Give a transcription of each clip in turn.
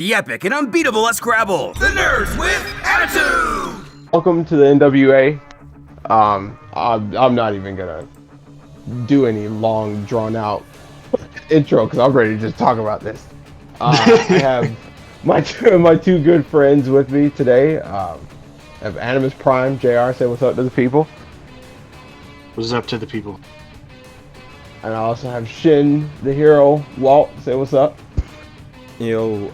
The epic and unbeatable at Scrabble. The nerds with attitude. Welcome to the N.W.A. I'm not even gonna do any long, drawn-out intro because I'm ready to just talk about this. I have my two good friends with me today. I have Animus Prime, JR. Say what's up to the people. What's up to the people? And I also have Shin, the hero. Walt, say what's up. Yo,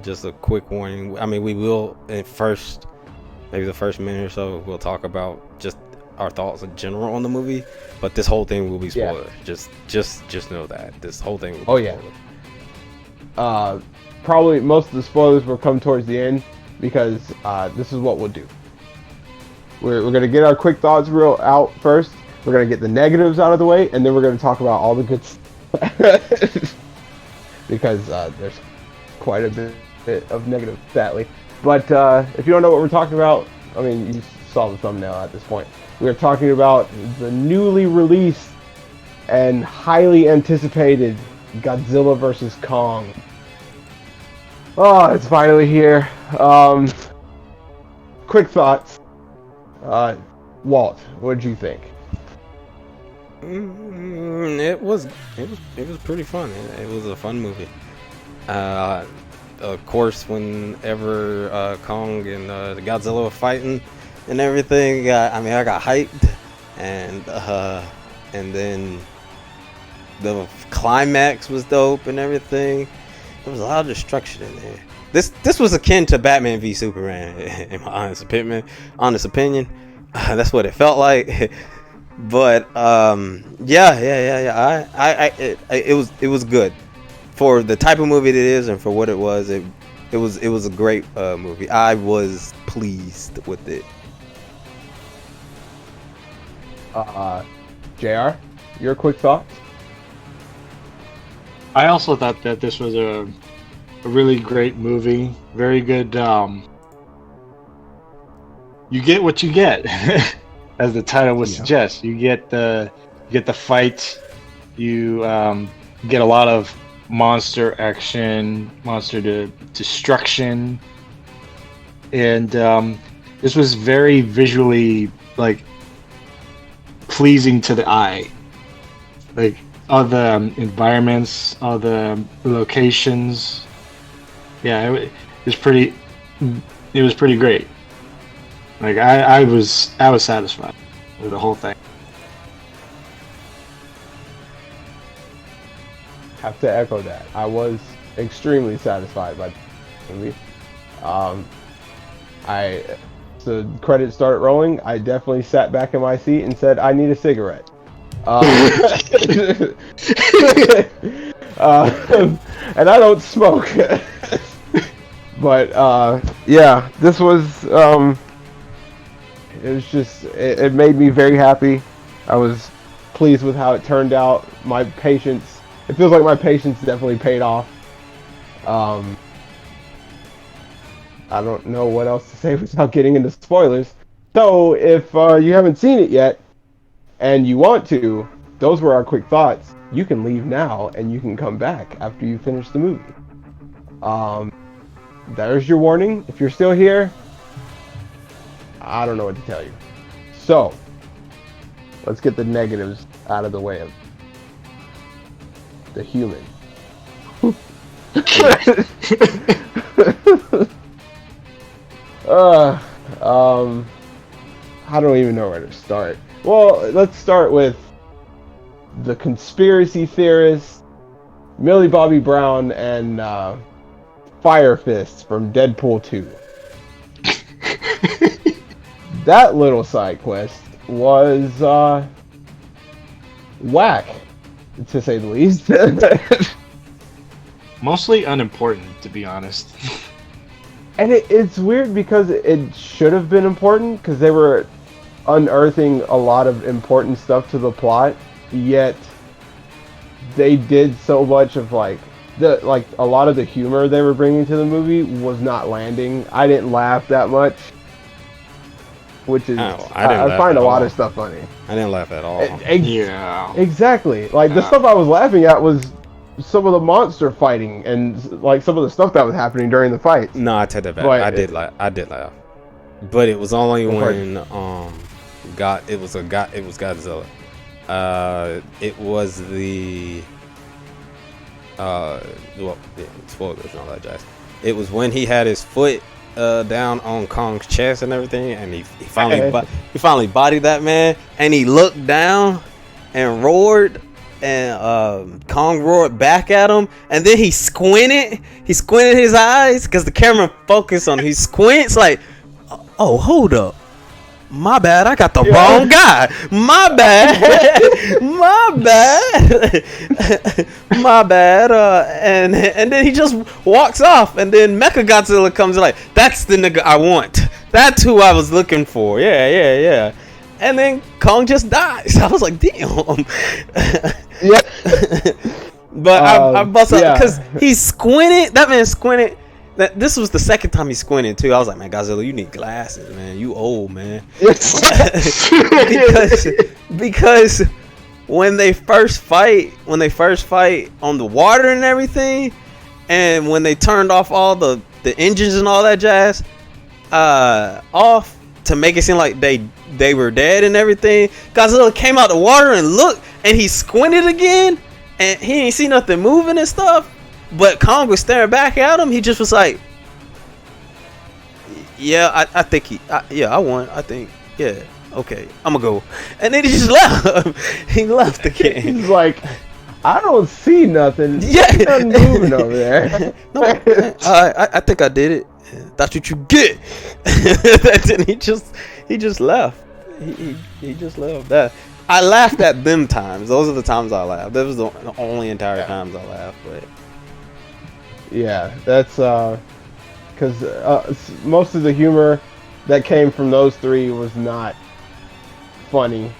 just a quick warning. I mean, we will maybe the first minute or so, we'll talk about just our thoughts in general on the movie. But this whole thing will be spoiled. Yeah. Just know that this whole thing will be spoiled. Probably most of the spoilers will come towards the end because this is what we'll do. We're gonna get our quick thoughts real out first. We're gonna get the negatives out of the way, and then we're gonna talk about all the good stuff. Because there's quite a bit of negative, sadly. But if you don't know what we're talking about, I mean, you saw the thumbnail at this point. We're talking about the newly released and highly anticipated Godzilla Vs Kong. Oh, it's finally here. Quick thoughts. Walt, what did you think? It was pretty fun. It was a fun movie. Of course, whenever Kong and Godzilla were fighting and everything, I got hyped, and then the climax was dope and everything. There was a lot of destruction in there. This was akin to Batman v Superman, in my honest opinion. That's what it felt like. But it was good for the type of movie it is and for what it was. It was a great movie. I was pleased with it. JR, your quick thoughts? I also thought that this was a really great movie. Very good. You get what you get. As the title would suggest, you get the fight, you get a lot of monster action, monster destruction, and this was very visually pleasing to the eye. Like all the environments, all the locations. Yeah, it was pretty great. Like I was satisfied with the whole thing. Have to echo that. I was extremely satisfied by the movie. The credits started rolling. I definitely sat back in my seat and said, "I need a cigarette." And I don't smoke. But yeah, this was. It was just, it made me very happy. I was pleased with how it turned out. My patience, it feels like my patience definitely paid off. I don't know what else to say without getting into spoilers. So if you haven't seen it yet, and you want to, those were our quick thoughts. You can leave now, and you can come back after you finish the movie. There's your warning. If you're still here, I don't know what to tell you. So, let's get the negatives out of the way of the human. I don't even know where to start. Well, let's start with the conspiracy theorists, Millie Bobby Brown, and Fire Fists from Deadpool 2. That little side quest was whack, to say the least. Mostly unimportant, to be honest. And it's weird because it should have been important because they were unearthing a lot of important stuff to the plot, yet they did so much of a lot of the humor they were bringing to the movie was not landing. I didn't laugh that much. Which is, I find a lot of stuff funny. I didn't laugh at all. Yeah. Exactly. Like, the stuff I was laughing at was some of the monster fighting and like some of the stuff that was happening during the fight. No, I take that back. But I did laugh, but it was only What part? when it was Godzilla. It was the well, yeah, spoilers and all that jazz. It was when he had his foot down on Kong's chest and everything, and he finally bodied that man, and he looked down and roared, and Kong roared back at him, and then he squinted his eyes because the camera focused on him. He squints like, oh, hold up, my bad, I got the wrong guy, my bad, my bad, and then he just walks off, and then Mechagodzilla comes in like, that's the nigga I want, that's who I was looking for, yeah, and then Kong just dies. I was like, damn. Yeah. But I bust up because yeah. he squinted. That man squinted. This was the second time he squinted too. I was like, man, Godzilla, you need glasses, man. You old, man. because when they first fight on the water and everything, and when they turned off all the engines and all that jazz off to make it seem like they were dead and everything, Godzilla came out the water and looked, and he squinted again, and he ain't see nothing moving and stuff. But Kong was staring back at him. He just was like, "Yeah, I think I won. I think, yeah, okay, I'm gonna go." And then he just left. He left again. He's like, I don't see nothing. Yeah, Nothing moving over there. No, I think I did it. That's what you get. Then he just left. He just left. That I laughed at them times. Those are the times I laughed. That was the only entire times I laughed. But yeah, that's because most of the humor that came from those three was not funny.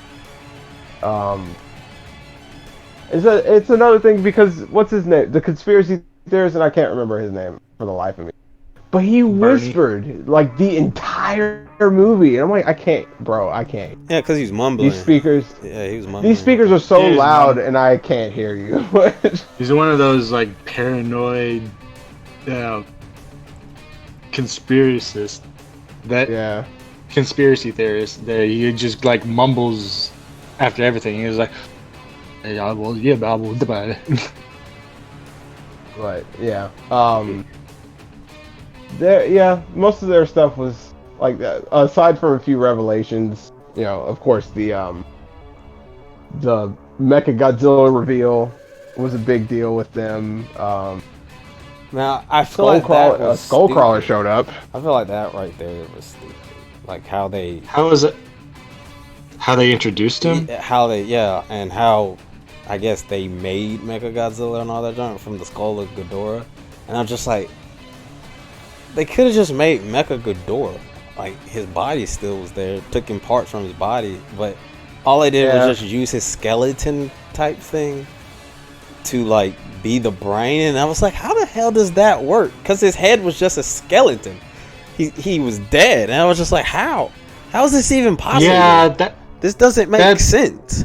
It's another thing because what's his name? The conspiracy theorist, and I can't remember his name for the life of me. But he whispered like the entire movie, and I'm like, I can't. yeah, because he's mumbling. These speakers. Yeah, he was mumbling. These speakers are so loud, and I can't hear you. He's one of those like paranoid conspiracists. Conspiracy theorist that he just like mumbles after everything. He was like, "Hey, I will, yeah, I will about it." But yeah, most of their stuff was like that. Aside from a few revelations, of course the Mechagodzilla reveal was a big deal with them. Now I feel like that was Skullcrawler showed up. I feel like that right there was stupid. Like how they introduced him? And how I guess they made Mechagodzilla and all that junk from the skull of Ghidorah. And I'm just like, they could have just made Mecha Ghidorah. Like, his body still was there, took in parts from his body, but all they did was just use his skeleton type thing to, like, be the brain. And I was like, how the hell does that work? Because his head was just a skeleton. He was dead. And I was just like, how? How is this even possible? Yeah, this doesn't make sense.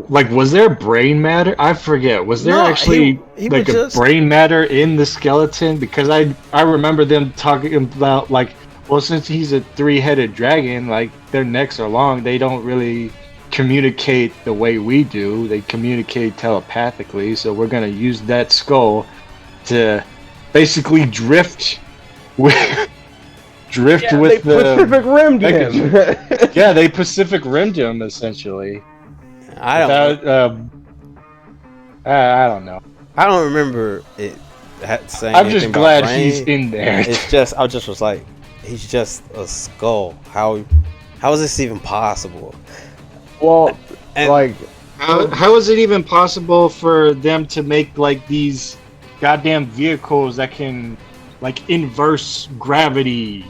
Like, was there brain matter? I forget. Was there actually like a brain matter in the skeleton? Because I remember them talking about, like, well, since he's a three-headed dragon, like, their necks are long, they don't really communicate the way we do. They communicate telepathically, so we're gonna use that skull to basically drift with they Pacific rimmed him. Yeah, they Pacific rimmed him essentially. I don't know. I don't remember it saying. I'm just glad he's in there. It's just I just was like, he's just a skull. How is this even possible? Well, like, how is it even possible for them to make like these goddamn vehicles that can like inverse gravity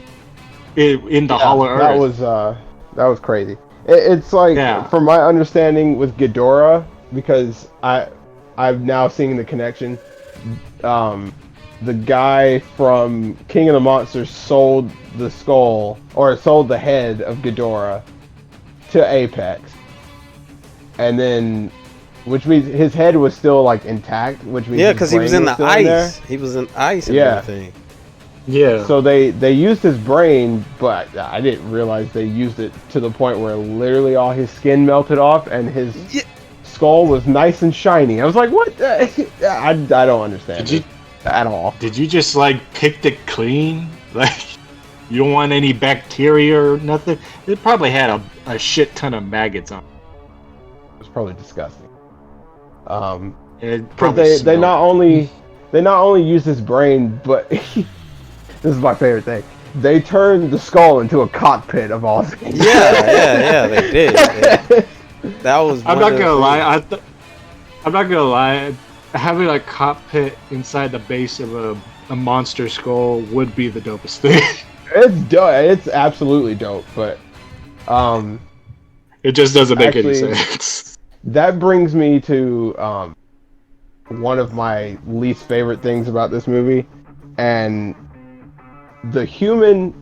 in the hollow earth? That was crazy. It's like, from my understanding with Ghidorah, because I've now seen the connection. The guy from King of the Monsters sold the skull, or sold the head of Ghidorah to Apex, and then which means his head was still like intact. Which means Yeah, because he was in the ice. He was in ice and Yeah. everything. Yeah. So they used his brain, but I didn't realize they used it to the point where literally all his skin melted off and his skull was nice and shiny. I was like, what? I don't understand Did you- at all. Did you just like pick it clean? Like you don't want any bacteria or nothing? It probably had a shit ton of maggots on it. It was probably disgusting. It But probably they smelled. not only used his brain, but this is my favorite thing. They turned the skull into a cockpit of all things. Yeah, they did. Yeah. That was. I'm one not of the gonna lie. things. I'm not gonna lie. Having a cockpit inside the base of a monster skull would be the dopest thing. It's dope. It's absolutely dope. But It just doesn't make any Actually- sense. that brings me to one of my least favorite things about this movie, and the human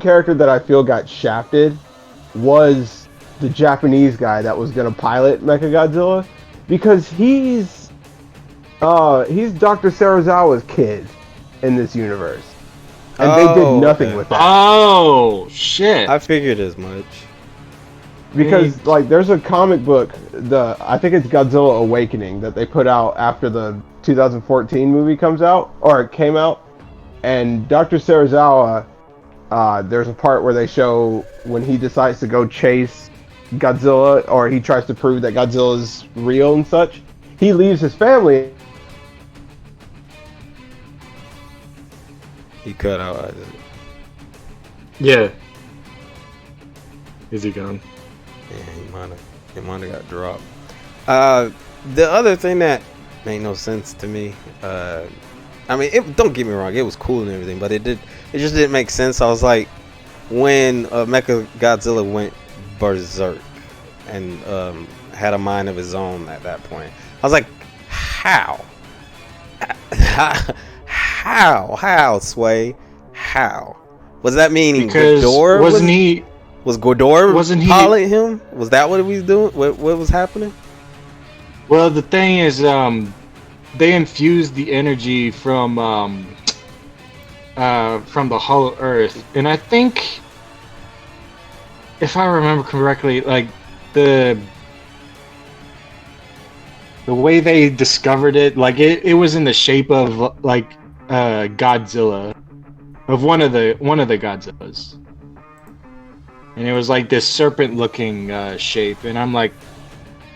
character that I feel got shafted was the Japanese guy that was gonna pilot Mechagodzilla, because he's Dr. Serizawa's kid in this universe, and they did nothing okay. with that. Oh shit! I figured as much. Because like there's a comic book, I think it's Godzilla Awakening, that they put out after the 2014 movie comes out, or it came out, and Dr. Serizawa, there's a part where they show when he decides to go chase Godzilla, or he tries to prove that Godzilla's real and such, he leaves his family. He cut out Isaac. Yeah. Is he gone? Yeah, he might have got dropped. The other thing that made no sense to me, I mean, don't get me wrong, it was cool and everything, but it just didn't make sense. I was like, when Mechagodzilla went berserk and had a mind of his own at that point, I was like, how? How, Sway? How? Was that meaning Because Ghidorah wasn't he? Was Ghidorah Wasn't he- piloting him? Was that what he was doing? What was happening? Well, the thing is, they infused the energy from the Hollow Earth, and I think, if I remember correctly, like the way they discovered it, like it was in the shape of like Godzilla, of one of the Godzillas, and it was like this serpent-looking shape, and I'm like,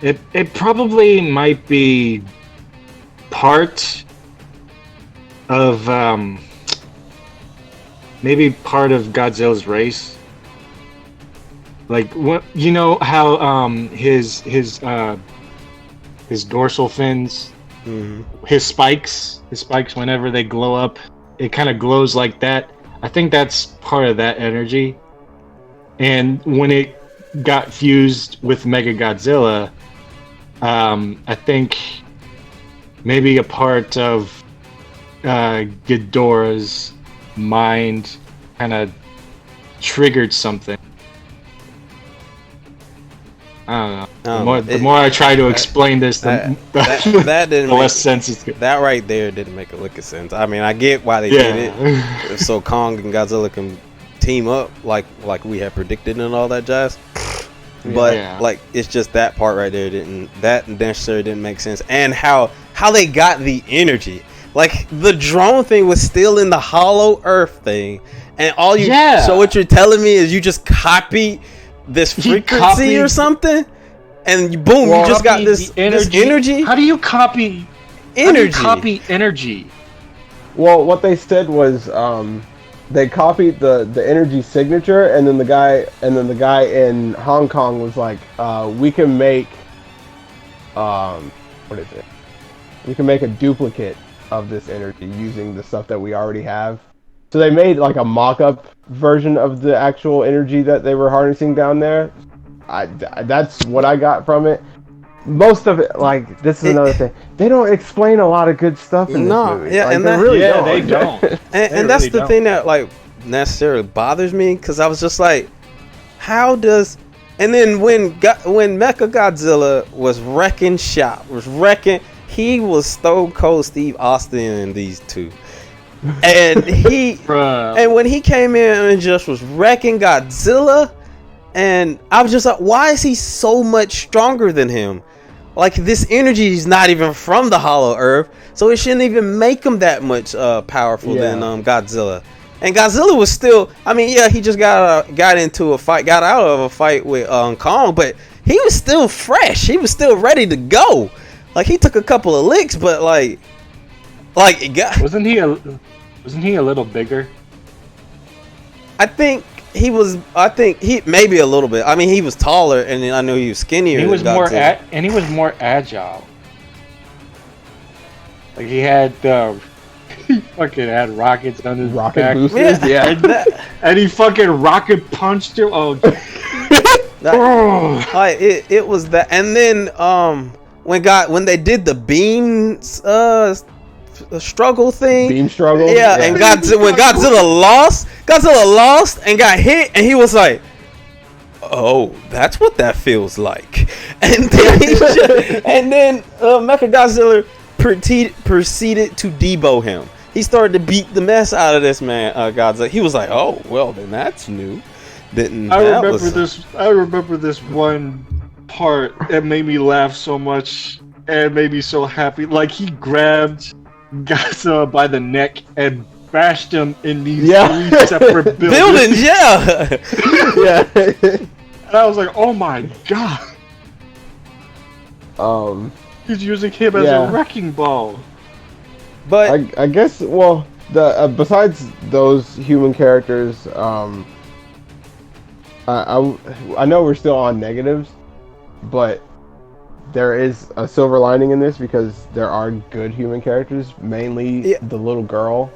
it probably might be part of maybe part of Godzilla's race. Like, what, you know how his dorsal fins, his spikes whenever they glow up, it kind of glows like that. I think that's part of that energy. And when it got fused with Mechagodzilla, I think maybe a part of Ghidorah's mind kind of triggered something. I don't know. The more I try to explain this, that didn't the less sense it's good. That right there didn't make a lick of sense. I mean, I get why they did it, so Kong and Godzilla can team up like we had predicted and all that jazz. But like, it's just that part right there that necessarily didn't make sense, and how they got the energy. Like, the drone thing was still in the Hollow Earth thing, and all you. So what you're telling me is you just copy this frequency or something, and boom, you just got this energy. How do you copy energy? Well, what they said was they copied the energy signature, and then the guy in Hong Kong was like, we can make what is it? We can make a duplicate of this energy using the stuff that we already have. So they made like a mock-up version of the actual energy that they were harnessing down there. That's what I got from it. Most of it, like, this is another thing. They don't explain a lot of good stuff in this movie. Yeah, like, and they really don't. They don't. And that's the thing that like necessarily bothers me, because I was just like, how does And then when Mecha Godzilla was wrecking shop, he was Stone Cold Steve Austin in these two. And and when he came in and just was wrecking Godzilla, and I was just like, why is he so much stronger than him? Like, this energy is not even from the Hollow Earth, so it shouldn't even make him that much powerful than Godzilla. And Godzilla was still, I mean, yeah, he just got out of a fight with Kong, but he was still fresh. He was still ready to go. Like, he took a couple of licks, but wasn't he a little bigger? I think he maybe a little bit. I mean, he was taller, and I knew he was skinnier. He was more agile. Like, he fucking had rockets on his back. Boosters, yeah. And he fucking rocket punched him. Oh, it was that. And then when they did the beam struggle thing, yeah. And when Godzilla lost and got hit, and he was like, "Oh, that's what that feels like." And then Mechagodzilla proceeded to debo him. He started to beat the mess out of this man, Godzilla. He was like, "Oh, well, then that's new." I remember this one part that made me laugh so much and made me so happy. Like, he grabbed Godzilla by the neck and bashed him in these 3 separate buildings. Yeah. Yeah. And I was like, "Oh my god!" He's using him as a wrecking ball. But I guess, well, besides those human characters, I know we're still on negatives, but there is a silver lining in this because there are good human characters, mainly the little girl.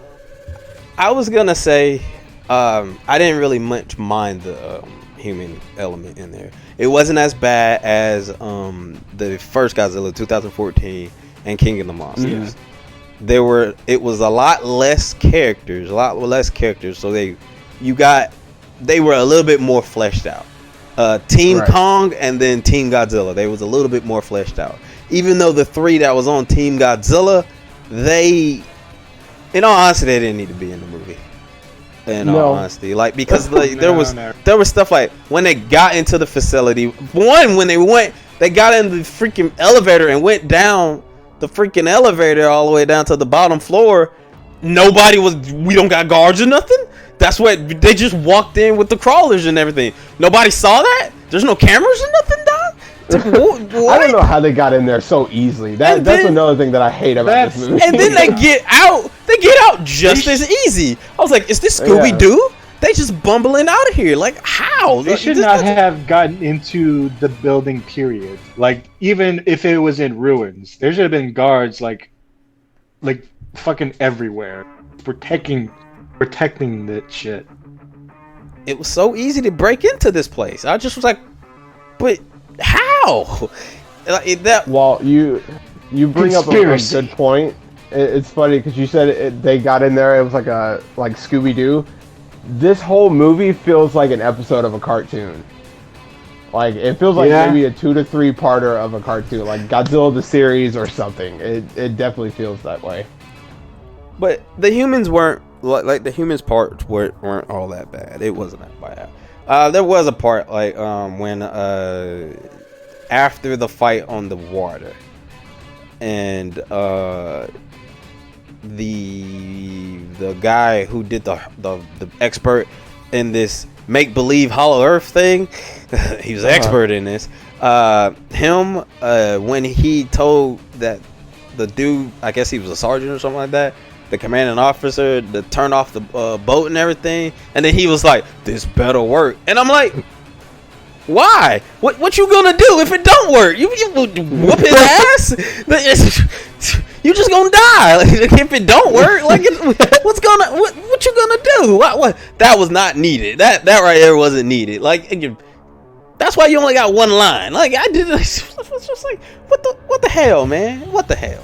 I was gonna say, I didn't really much mind the human element in there. It wasn't as bad as the first Godzilla 2014 and King of the Monsters. Mm-hmm. It was a lot less characters, so they were a little bit more fleshed out. Team Kong and then Team Godzilla, they was a little bit more fleshed out. Even though the 3 that was on Team Godzilla, in all honesty, they didn't need to be in the movie. In all honesty, like, because there was stuff like when they got into the facility. When they got in the freaking elevator and went down the freaking elevator all the way down to the bottom floor. We don't got guards or nothing. That's what they just walked in with the crawlers and everything. Nobody saw that. There's no cameras or nothing, dog. I don't know how they got in there so easily. That's another thing that I hate about this movie. And then they get out just as easy. I was like, is this Scooby-Doo? They just bumbling out of here. Like, how? They should not have gotten into the building, period. Like, even if it was in ruins, there should have been guards like fucking everywhere, protecting that shit. It was so easy to break into this place. I just was like, but how? Well, you bring up a good point. It's funny because you said they got in there. It was like Scooby-Doo. This whole movie feels like an episode of a cartoon. Like, it feels like maybe a 2 to 3 parter of a cartoon, like Godzilla the series or something. It definitely feels that way. But the humans weren't like the humans parts weren't all that bad. It wasn't that bad. There was a part like when after the fight on the water, and the guy who did the expert in this make believe Hollow Earth thing, he was an expert in this. When he told that the dude, I guess he was a sergeant or something like that, the commanding officer, to turn off the boat and everything, and then he was like, "This better work," and I'm like, why? What you gonna do if it don't work? You whoop his ass? You just gonna die. Like, if it don't work, like, what you gonna do? What? That was not needed. That right there wasn't needed. Like, that's why you only got one line. Like, I did. I was just like, what the hell, man? What the hell?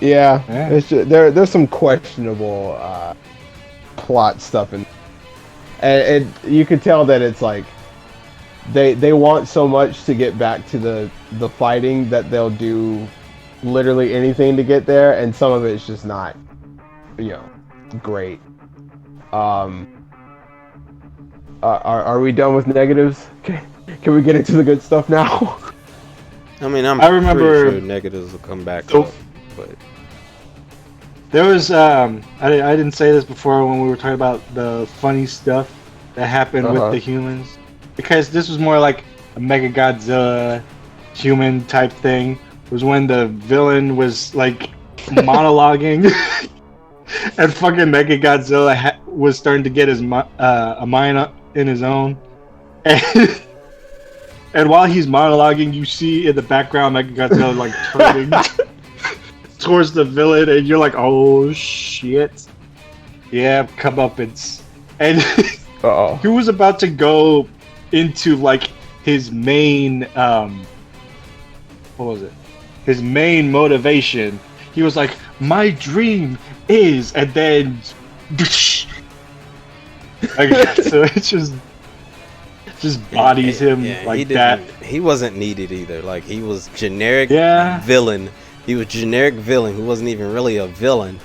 It's just, there's some questionable plot stuff in. and you could tell that it's like they want so much to get back to the fighting that they'll do literally anything to get there, and some of it's just not, great. Are we done with negatives? Can we get into the good stuff now? I mean, I remember pretty sure negatives will come back So- up, but There was I didn't say this before when we were talking about the funny stuff that happened with the humans, because this was more like a Mega Godzilla human type thing. Was when the villain was like monologuing, and fucking Mega Godzilla was starting to get his a mind in his own, and while he's monologuing, you see in the background Mega Godzilla like turning towards the villain, and you're like, oh shit, yeah, comeuppance. And he was about to go into like his main what was it? His main motivation. He was like, my dream is, and then like, so it's just bodies him like that. He wasn't needed either. Like, he was generic villain. He was generic villain who wasn't even really a villain.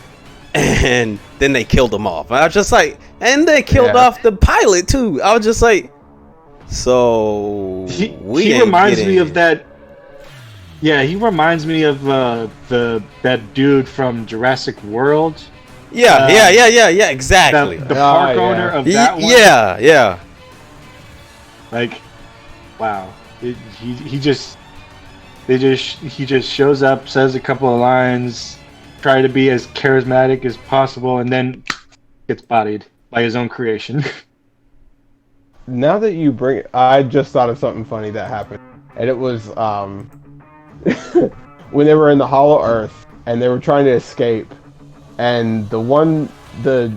And then they killed him off. I was just like, and they killed off the pilot too. I was just like, so he reminds me of that. Yeah, he reminds me of that dude from Jurassic World. Yeah, exactly. The park owner of that one. Yeah. Like, wow. He just shows up, says a couple of lines, try to be as charismatic as possible, and then gets bodied by his own creation. Now that you bring it, I just thought of something funny that happened, and it was when they were in the Hollow Earth and they were trying to escape, and the one chick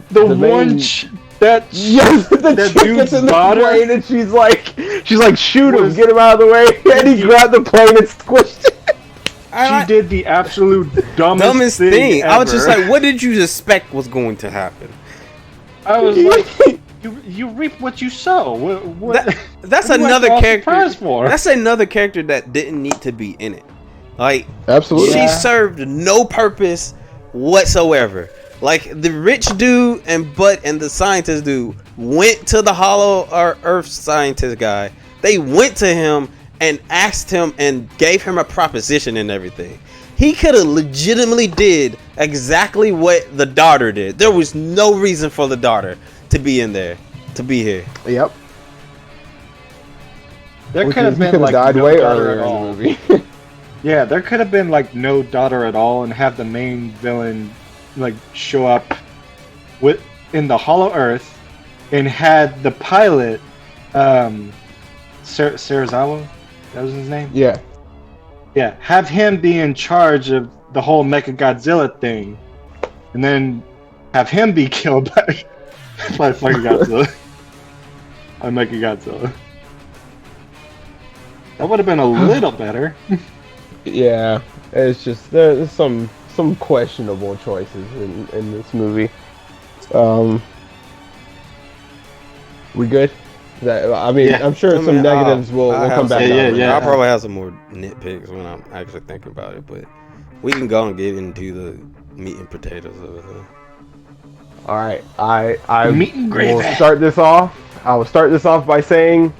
gets in the plane, and she's like, shoot him, get him out of the way, and he grabbed the plane and squished it. She did the absolute dumbest thing ever. I was just like, what did you expect was going to happen? I was like, you reap what you sow. That's another character. That's another character that didn't need to be in it. Like, absolutely, she served no purpose whatsoever. Like, the rich dude and the scientist dude went to the Hollow Earth scientist guy. They went to him and asked him and gave him a proposition and everything. He could have legitimately did exactly what the daughter did. There was no reason for the daughter to be in there, to be here. Yep. There could have been like died way earlier in the movie. Yeah, there could have been like no daughter at all, and have the main villain like show up in the Hollow Earth, and had the pilot, Serizawa, that was his name. Yeah. Yeah, have him be in charge of the whole Mechagodzilla thing, and then have him be killed by fucking Godzilla. By Mechagodzilla. That would have been a little better. Yeah, it's just there's some questionable choices in this movie. We good? I'm sure some negatives will come back. I'll probably have some more nitpicks when I'm actually thinking about it, but we can go and get into the meat and potatoes of it. All right, I meat and gravy. will start this off. I will start this off by saying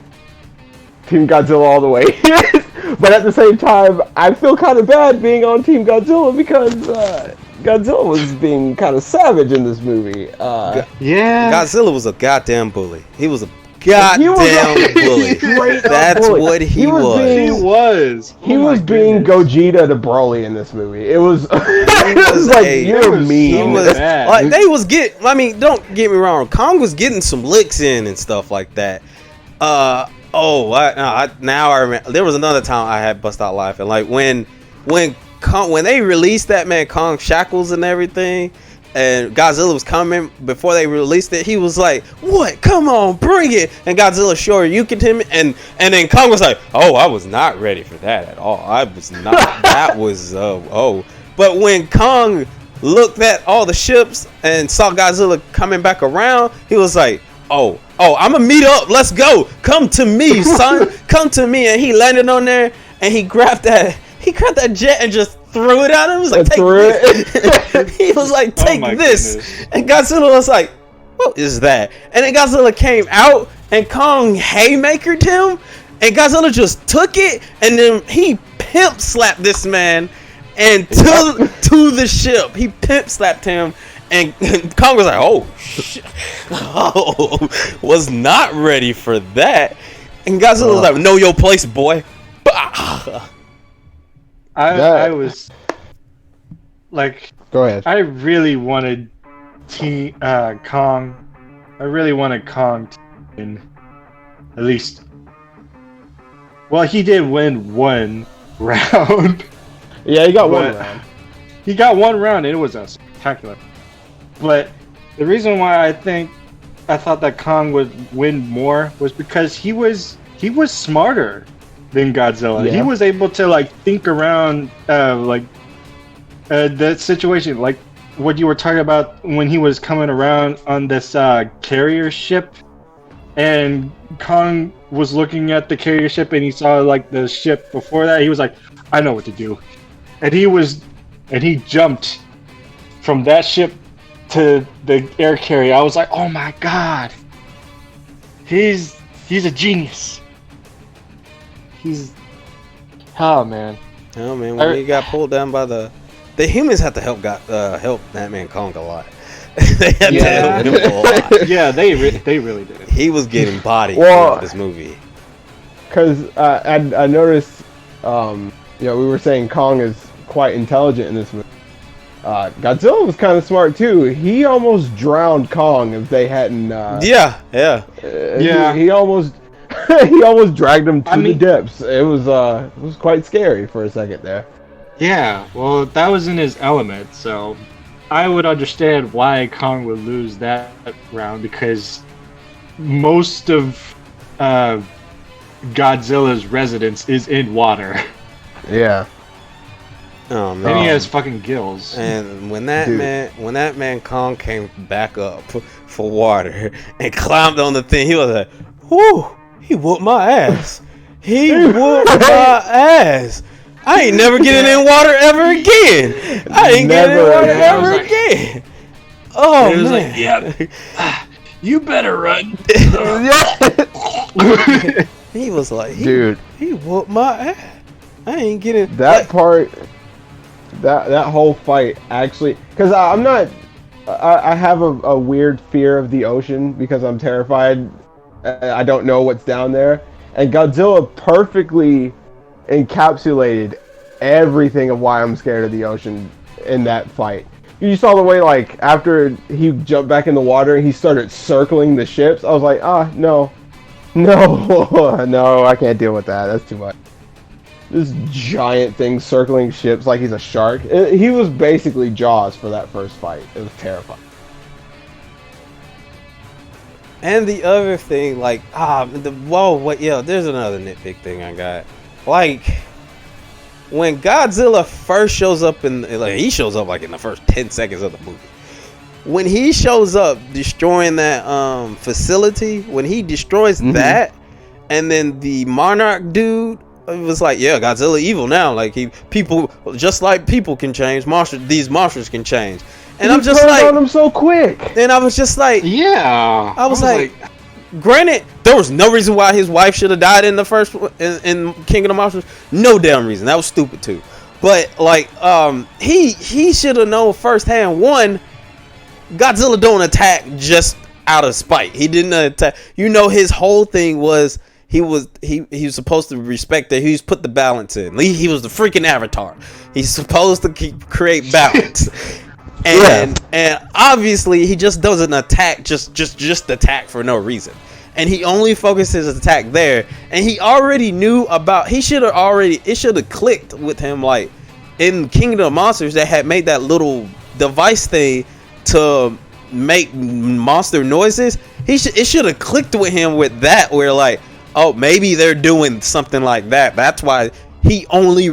Team Godzilla all the way. But at the same time, I feel kind of bad being on Team Godzilla because Godzilla was being kind of savage in this movie. Godzilla was a goddamn bully. He was a goddamn bully. That's bully. what he was. He was being Gogeta to Broly in this movie. It was, you're mean. Don't get me wrong. Kong was getting some licks in and stuff like that. I remember. There was another time I had bust out laughing. Like when they released that man Kong shackles and everything, and Godzilla was coming before they released it. He was like, "What? Come on, bring it!" And Godzilla shoryukened him, and then Kong was like, "Oh, I was not ready for that at all. I was not. That was But when Kong looked at all the ships and saw Godzilla coming back around, he was like, oh, I'm gonna meet up. Let's go. Come to me, son. Come to me. And he landed on there, and he grabbed that jet and just threw it at him. He was like, take this. He was like, take this. Goodness. And Godzilla was like, what is that? And then Godzilla came out, and Kong haymakered him, and Godzilla just took it, and then he pimp slapped this man, and to the ship. He pimp slapped him. And Kong was like, oh, shit. Oh, was not ready for that. And Godzilla was like, know your place, boy. I was like, go ahead. I really wanted Kong. I really wanted Kong to win at least. Well, he did win one round. Yeah, he got one round. He got one round, and it was a spectacular. But the reason why I thought that Kong would win more was because he was smarter than Godzilla. Yeah. He was able to like think around that situation, like what you were talking about when he was coming around on this carrier ship, and Kong was looking at the carrier ship and he saw like the ship before that. He was like, I know what to do, and he jumped from that ship to the air carrier. I was like, oh my god, he's a genius. Oh man, when he got pulled down by the humans had to help that man Kong a lot. They had to help him a lot. Yeah, they really did. He was getting bodied throughout this movie. Because I noticed, we were saying Kong is quite intelligent in this movie. Godzilla was kind of smart too. He almost drowned Kong if they hadn't. He almost dragged him to the depths. It was quite scary for a second there. Yeah, well, that was in his element, so I would understand why Kong would lose that round, because most of Godzilla's residence is in water. Yeah. Oh man. And he has fucking gills. And when that man Kong came back up for water and climbed on the thing, he was like, "Whoo! He whooped my ass. He whooped my ass. I ain't never getting in water ever again. I ain't getting in water ever again." Oh man. Like, yeah. You better run. He was like, dude, he whooped my ass. I ain't getting that part. That whole fight actually, because I have a weird fear of the ocean because I'm terrified. I don't know what's down there, and Godzilla perfectly encapsulated everything of why I'm scared of the ocean in that fight. You saw the way, like, after he jumped back in the water and he started circling the ships, I was like, no, I can't deal with that. That's too much. This giant thing circling ships like he's a shark. He was basically Jaws for that first fight. It was terrifying. And the other thing, like, there's another nitpick thing I got. Like, when Godzilla first shows up he shows up like in the first 10 seconds of the movie. When he shows up destroying that facility, when he destroys that, and then the Monarch dude, it was like, yeah, Godzilla evil now. Like, people can change. These monsters can change. And I'm just like, on him so quick. And I was just like, yeah. I was like, granted, there was no reason why his wife should have died in the first in King of the Monsters. No damn reason. That was stupid too. But like, he should have known firsthand. One, Godzilla don't attack just out of spite. He didn't attack. His whole thing was he was supposed to respect that. He's put the balance in. He was the freaking Avatar. He's supposed to create balance. And obviously he just doesn't attack just attack for no reason. And he only focuses his attack there. And he already knew about. It should have clicked with him, like in Kingdom of Monsters, that had made that little device thing to make monster noises. It should have clicked with him with that, where like, oh, maybe they're doing something like that. That's why he only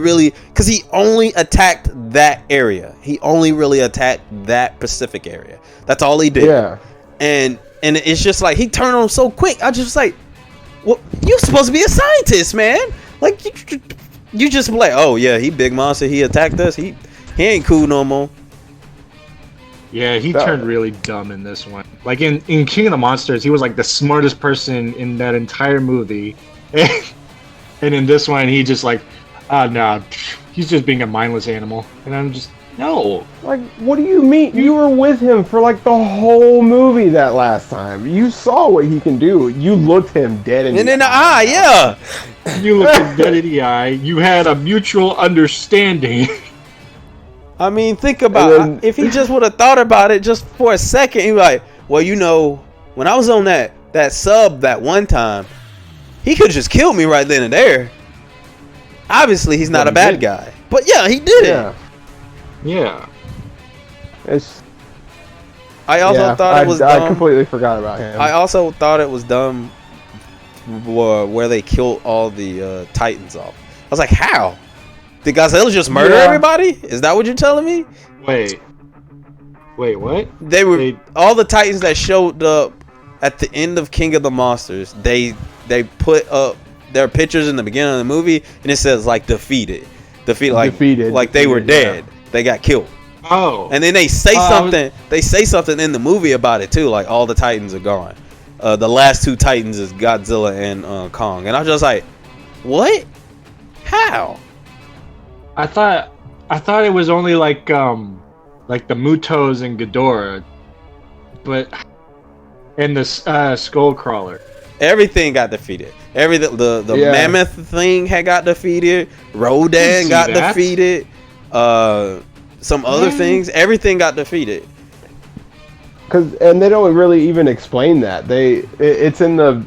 attacked that area. He only really attacked that Pacific area. That's all he did. Yeah. And and it's just like he turned on him so quick. I just like, well, you supposed to be a scientist, man. Like you just be like, oh yeah, he big monster. He attacked us. He ain't cool no more. Yeah, he turned really dumb in this one. Like in King of the Monsters, he was like the smartest person in that entire movie. And in this one, he just like, nah, he's just being a mindless animal. And I'm just, no. Like, what do you mean? You were with him for like the whole movie that last time. You saw what he can do. You looked him dead in the eye. Yeah. You looked him dead in the eye. You had a mutual understanding. I mean, think about it. If he just would have thought about it just for a second, he'd be like, well, you know, when I was on that sub that one time, he could have just killed me right then and there. Obviously, he's not a bad guy. But yeah, he did it. Yeah. I also thought it was dumb. I completely forgot about him. I also thought it was dumb where they killed all the Titans off. I was like, how? Did Godzilla just murder everybody? Is that what you're telling me? Wait, what? All the Titans that showed up at the end of King of the Monsters. They put up their pictures in the beginning of the movie, and it says like defeated, like they were dead. Yeah. They got killed. Oh. And then they say something. They say something in the movie about it too. Like all the Titans are gone. The last two Titans is Godzilla and Kong. And I was just like, what? How? I thought it was only like the Mutos and Ghidorah, but and the Skullcrawler. Everything got defeated. The mammoth thing had got defeated. Rodan got defeated. Some other things. Everything got defeated. And they don't really even explain that. It's in the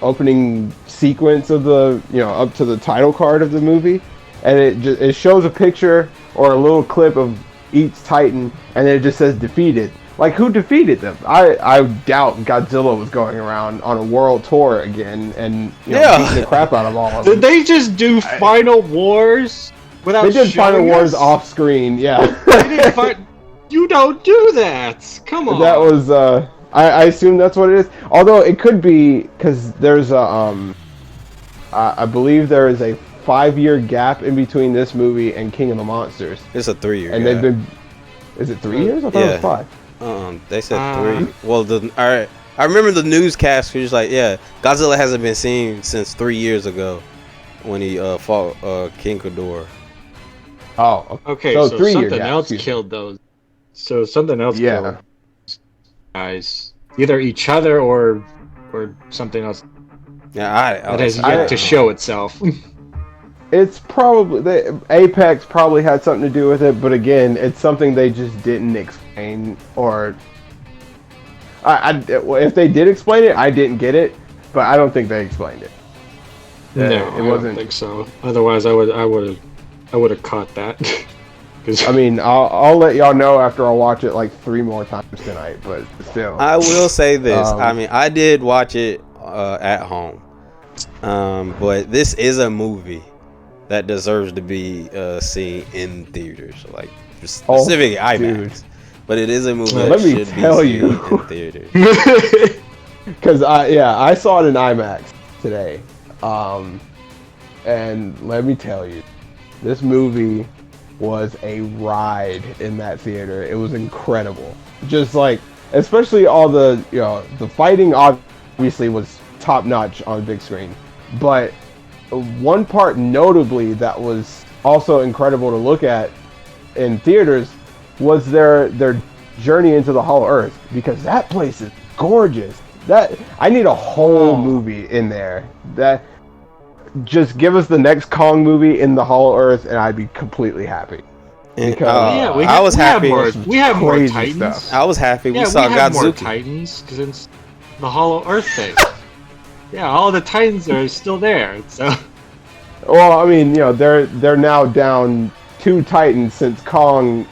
opening sequence of the up to the title card of the movie, and it shows a picture or a little clip of each Titan, and it just says defeated. Like, who defeated them? I doubt Godzilla was going around on a world tour again and beating the crap out of all of them. Did they just do Final Wars without? They did Final Wars off screen. Yeah. They didn't you don't do that. Come on. That was I assume that's what it is. Although it could be because there's a I believe there is a 5-year gap in between this movie and King of the Monsters. It's a 3-year. And they've been. Is it 3 years? I thought it was 5. They said 3. Well, I remember the newscast was like, yeah, Godzilla hasn't been seen since 3 years ago when he fought King Ghidorah. Oh, okay. So something else killed those. So something else killed those guys. Either each other or something else. Yeah, that has yet to show itself. It's probably the Apex probably had something to do with it, but again, it's something they just didn't explain. Or if they did explain it, I didn't get it, but I don't think they explained it. No, I don't think so. Otherwise, I would have caught that. I mean, I'll let y'all know after I watch it like 3 more times tonight, but still. I will say this. I mean, I did watch it at home, but this is a movie that deserves to be seen in theaters, like specifically IMAX. But it is a movie that should be seen in theaters. Because I saw it in IMAX today, and let me tell you, this movie was a ride in that theater. It was incredible. Just like, especially all the the fighting obviously was top notch on the big screen, but one part notably that was also incredible to look at in theaters was their journey into the Hollow Earth, because that place is gorgeous. That I need a whole movie in there. That just give us the next Kong movie in the Hollow Earth, and I'd be completely happy. Because I was happy. We have more Titans. Stuff. I was happy. We saw Godzilla. More Titans because it's the Hollow Earth thing. Yeah, all the Titans are still there. So. Well, I mean, they're now down 2 Titans since Kong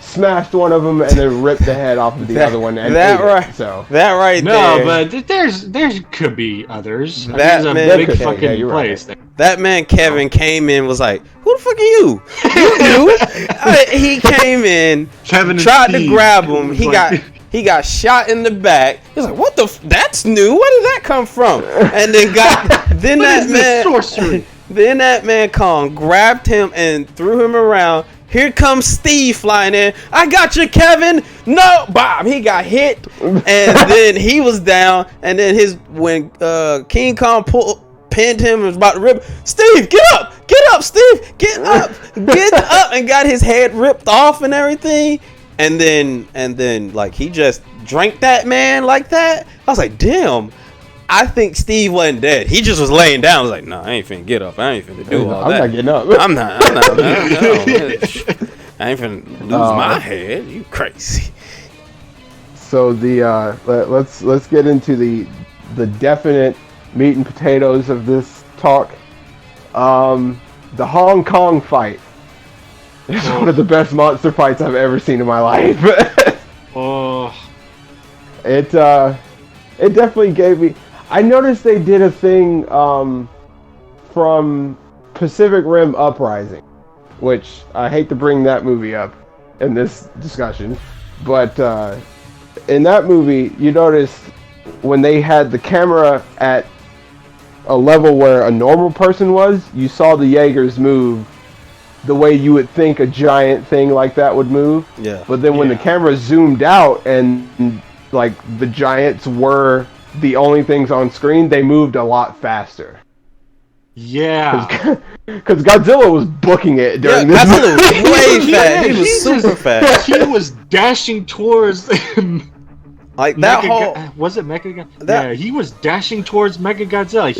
smashed one of them and then ripped the head off of the other one. And that right there. No, but there could be others. There's a big fucking place there. That man Kevin came in, was like, "Who the fuck are you?" You knew. He came in, Kevin tried to grab him. He got He got shot in the back. He was like, "What the? That's new. Where did that come from?" And then then that man sorcery. Then that man Kong grabbed him and threw him around. Here comes Steve flying in. I got you, Kevin. No, Bob. He got hit, and then he was down. And then when King Kong pinned him and was about to rip. Steve, get up, Steve, get up, and got his head ripped off and everything. And then like he just drank that man like that. I was like, damn. I think Steve wasn't dead. He just was laying down. I was like, nah, I ain't finna get up. I ain't finna do all that. I'm not getting up. I'm not. I ain't finna lose my head. You crazy. So let's get into the definite meat and potatoes of this talk. The Hong Kong fight is one of the best monster fights I've ever seen in my life. It definitely gave me. I noticed they did a thing from Pacific Rim Uprising, which I hate to bring that movie up in this discussion, but in that movie, you noticed when they had the camera at a level where a normal person was, you saw the Jaegers move the way you would think a giant thing like that would move. Yeah. But then when the camera zoomed out and like the giants were the only things on screen, they moved a lot faster. Yeah. Because Godzilla was booking it during this. Godzilla was way fast. He was super fast. He was dashing towards like that whole. Was it Mecha? Yeah, he was dashing towards Mecha Godzilla.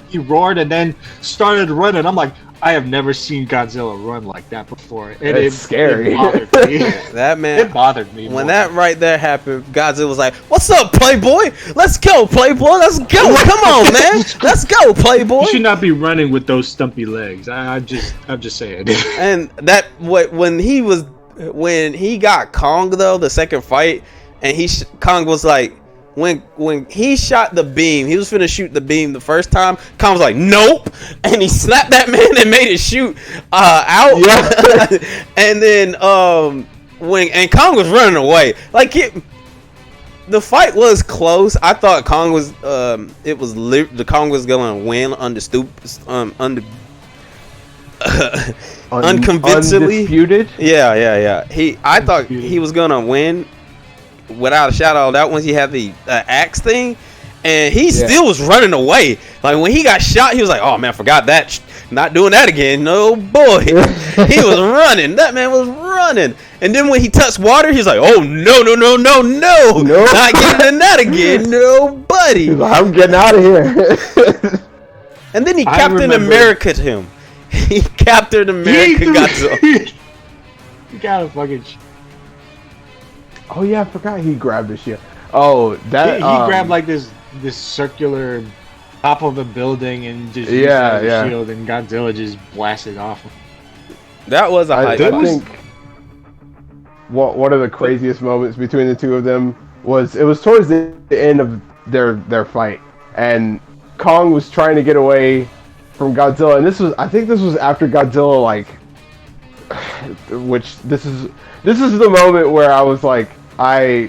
He roared and then started running. I'm like, I have never seen Godzilla run like that before. It's scary. It bothered me. That man. It bothered me. When that right there happened, Godzilla was like, "What's up, Playboy? Let's go, Playboy. Let's go. Come on, man. Let's go, Playboy." You should not be running with those stumpy legs. I'm just saying. And that when he got Kong though, the second fight, and Kong was like. When he shot the beam, he was finna shoot the beam the first time. Kong was like, "Nope," and he slapped that man and made it shoot out. Yeah. And then when Kong was running away, like the fight was close. I thought Kong was the Kong was gonna win unconvincingly. Undisputed? Yeah. I thought he was gonna win. Without a shadow of doubt, once he had the axe thing, and he still was running away. Like when he got shot, he was like, "Oh man, I forgot that. Not doing that again." No boy, he was running. That man was running. And then when he touched water, he was like, "Oh no, not getting in that again, nobody." He's like, "I'm getting out of here." And then he Captain America'd him. He Captain America Godzilla. You gotta fucking. Oh yeah, I forgot he grabbed the shield. Oh, that he grabbed like this circular top of a building and just used the shield, and Godzilla just blasted off him. That was I think one of the craziest moments between the two of them was towards the end of their fight, and Kong was trying to get away from Godzilla, and I think this was after Godzilla, like, which this is the moment where I was like, I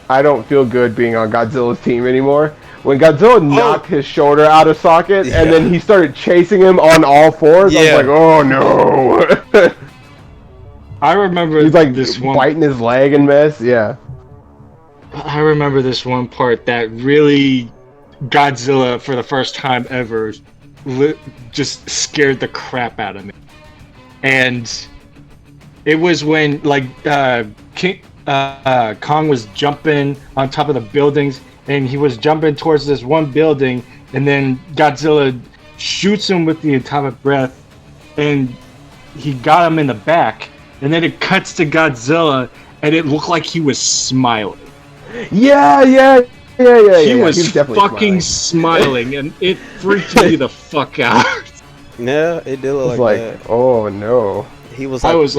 don't feel good being on Godzilla's team anymore. When Godzilla knocked his shoulder out of socket, and then he started chasing him on all fours, I was like, oh no. I remember he's like this biting his leg and mess. Yeah. I remember this one part that really Godzilla, for the first time ever, just scared the crap out of me. And it was when Kong was jumping on top of the buildings, and he was jumping towards this one building, and then Godzilla shoots him with the atomic breath, and he got him in the back, and then it cuts to Godzilla, and it looked like he was smiling. Yeah. He was fucking smiling, and it freaked me the fuck out. Yeah, it did look like that. Oh no. He was like, what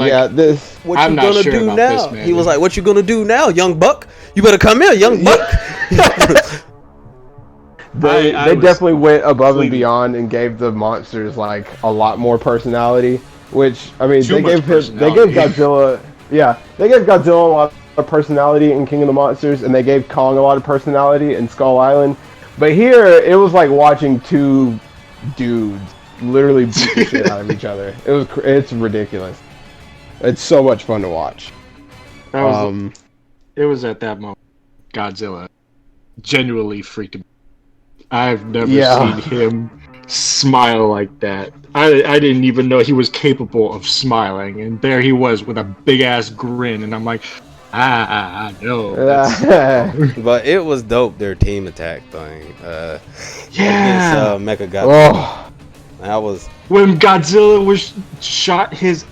I'm you not gonna sure do about now? this, man. He was like, "What you gonna do now, young buck? You better come here, young buck." They definitely went above and beyond and gave the monsters like a lot more personality. Which, I mean, they gave Godzilla a lot of personality in King of the Monsters, and they gave Kong a lot of personality in Skull Island. But here, it was like watching two dudes literally beat the shit out of each other. It's ridiculous. It's so much fun to watch. It was at that moment Godzilla genuinely freaked me. I've never seen him smile like that. I didn't even know he was capable of smiling, and there he was with a big ass grin, and I'm like, I know. But it was dope, their team attack thing. Against Mechagodzilla. Oh. That was when Godzilla was shot his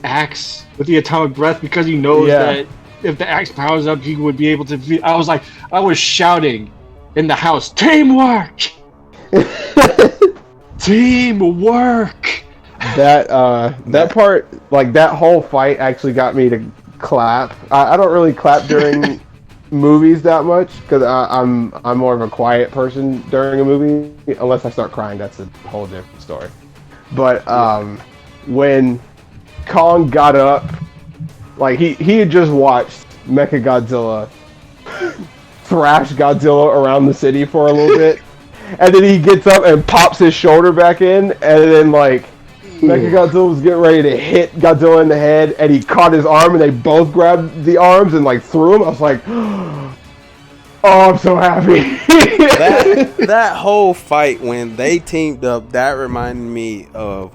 axe with the atomic breath because he knows that if the axe powers up, he would be able to. I was shouting in the house, teamwork, teamwork. That part, like that whole fight, actually got me to clap. I don't really clap during movies that much because I'm more of a quiet person during a movie. Unless I start crying, that's a whole different story. But when Kong got up, like he had just watched Mechagodzilla thrash Godzilla around the city for a little bit, and then he gets up and pops his shoulder back in, and then like Mechagodzilla was getting ready to hit Godzilla in the head, and he caught his arm, and they both grabbed the arms and like threw him. I was like, oh, I'm so happy. that whole fight when they teamed up, that reminded me of